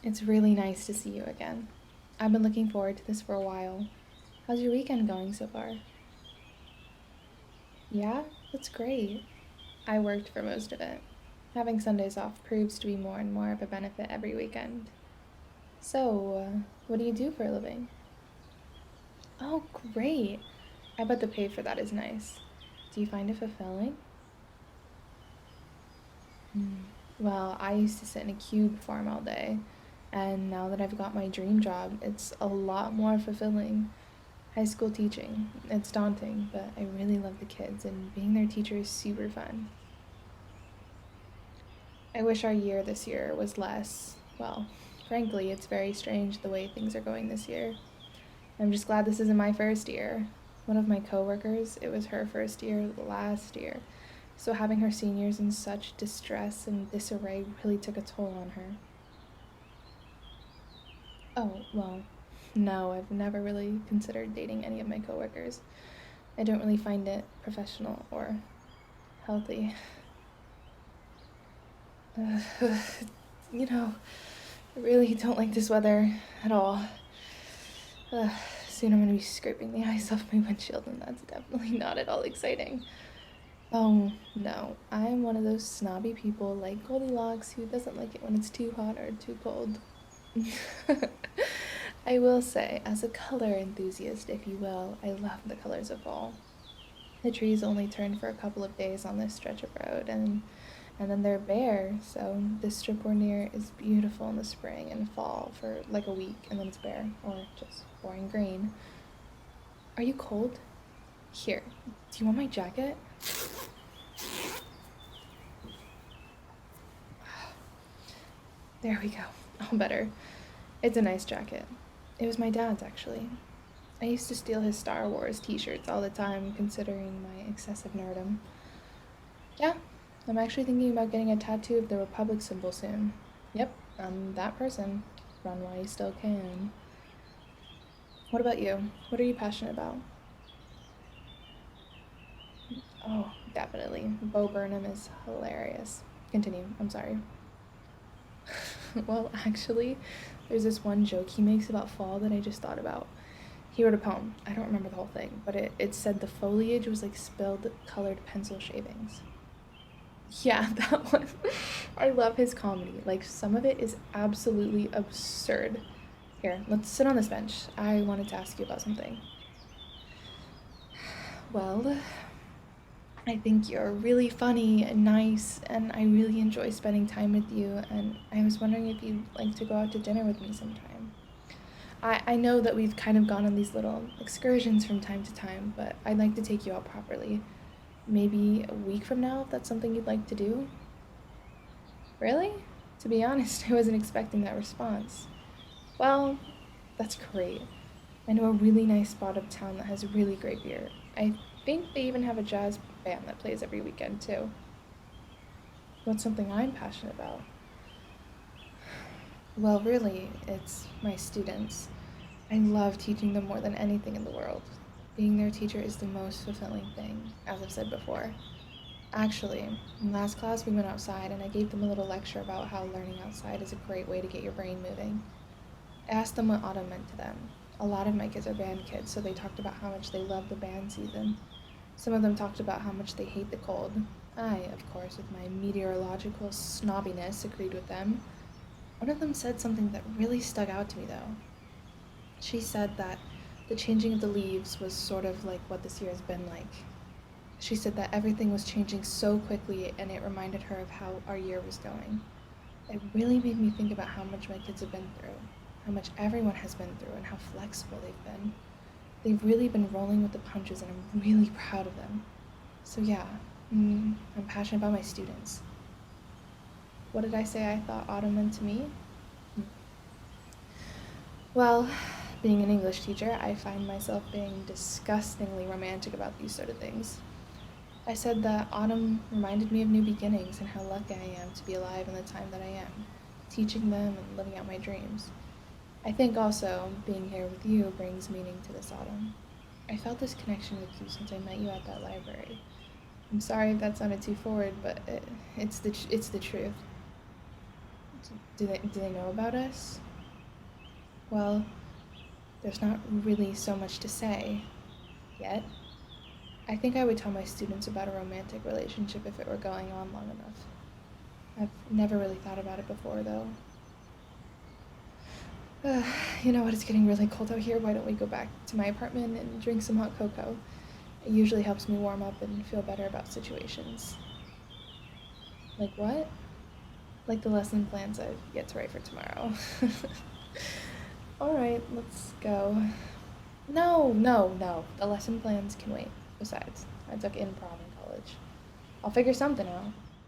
It's really nice to see you again. I've been looking forward to this for a while. How's your weekend going so far? Yeah, that's great. I worked for most of it. Having Sundays off proves to be more and more of a benefit every weekend. So, what do you do for a living? Oh, great. I bet the pay for that is nice. Do you find it fulfilling? Hmm. Well, I used to sit in a cube farm all day, and now that I've got my dream job, it's a lot more fulfilling. High school teaching, it's daunting, but I really love the kids, and being their teacher is super fun. I wish our year this year was less. Well, frankly, it's very strange the way things are going this year. I'm just glad this isn't my first year. One of my coworkers, it was her first year last year, so having her seniors in such distress and disarray really took a toll on her. Oh, well, no, I've never really considered dating any of my coworkers. I don't really find it professional or healthy. You know, I really don't like this weather at all. Uh, Soon I'm gonna be scraping the ice off my windshield, and that's definitely not at all exciting. Oh, no. I'm one of those snobby people like Goldilocks who doesn't like it when it's too hot or too cold. I will say, as a color enthusiast, if you will, I love the colors of fall. The trees only turn for a couple of days on this stretch of road, and then they're bare. So this strip we're near is beautiful in the spring and fall for like a week, and then it's bare or just boring green. Are you cold? Here, do you want my jacket? There we go. All better. It's a nice jacket. It was my dad's, actually. I used to steal his Star Wars t shirts all the time, considering my excessive nerdom. Yeah, I'm actually thinking about getting a tattoo of the Republic symbol soon. Yep, I'm that person. Run while you still can. What about you? What are you passionate about? Oh, definitely. Bo Burnham is hilarious. Continue, I'm sorry. Well, actually, there's this one joke he makes about fall that I just thought about. He wrote a poem. I don't remember the whole thing, but it said the foliage was like spilled colored pencil shavings. Yeah, that one. I love his comedy. Like, some of it is absolutely absurd. Here, let's sit on this bench. I wanted to ask you about something. Well, I think you're really funny and nice, and I really enjoy spending time with you, and I was wondering if you'd like to go out to dinner with me sometime. I know that we've kind of gone on these little excursions from time to time, but I'd like to take you out properly. Maybe a week from now, if that's something you'd like to do. Really? To be honest, I wasn't expecting that response. Well, that's great. I know a really nice spot uptown that has really great beer. I think they even have a jazz band that plays every weekend, too. What's something I'm passionate about? Well, really, it's my students. I love teaching them more than anything in the world. Being their teacher is the most fulfilling thing, as I've said before. Actually, in last class we went outside and I gave them a little lecture about how learning outside is a great way to get your brain moving. I asked them what autumn meant to them. A lot of my kids are band kids, so they talked about how much they love the band season. Some of them talked about how much they hate the cold. I, of course, with my meteorological snobbiness, agreed with them. One of them said something that really stuck out to me, though. She said that the changing of the leaves was sort of like what this year has been like. She said that everything was changing so quickly, and it reminded her of how our year was going. It really made me think about how much my kids have been through, how much everyone has been through, and how flexible they've been. They've really been rolling with the punches, and I'm really proud of them. So, yeah, I'm passionate about my students. What did I say I thought autumn meant to me? Hmm. Well, being an English teacher, I find myself being disgustingly romantic about these sort of things. I said that autumn reminded me of new beginnings and how lucky I am to be alive in the time that I am, teaching them and living out my dreams. I think also being here with you brings meaning to this autumn. I felt this connection with you since I met you at that library. I'm sorry if that sounded too forward, but it's the truth. Do they know about us? Well, there's not really so much to say yet. I think I would tell my students about a romantic relationship if it were going on long enough. I've never really thought about it before, though. You know what? It's getting really cold out here. Why don't we go back to my apartment and drink some hot cocoa? It usually helps me warm up and feel better about situations. Like what? Like the lesson plans I've yet to write for tomorrow. Alright, let's go. No. The lesson plans can wait. Besides, I took improv in college. I'll figure something out.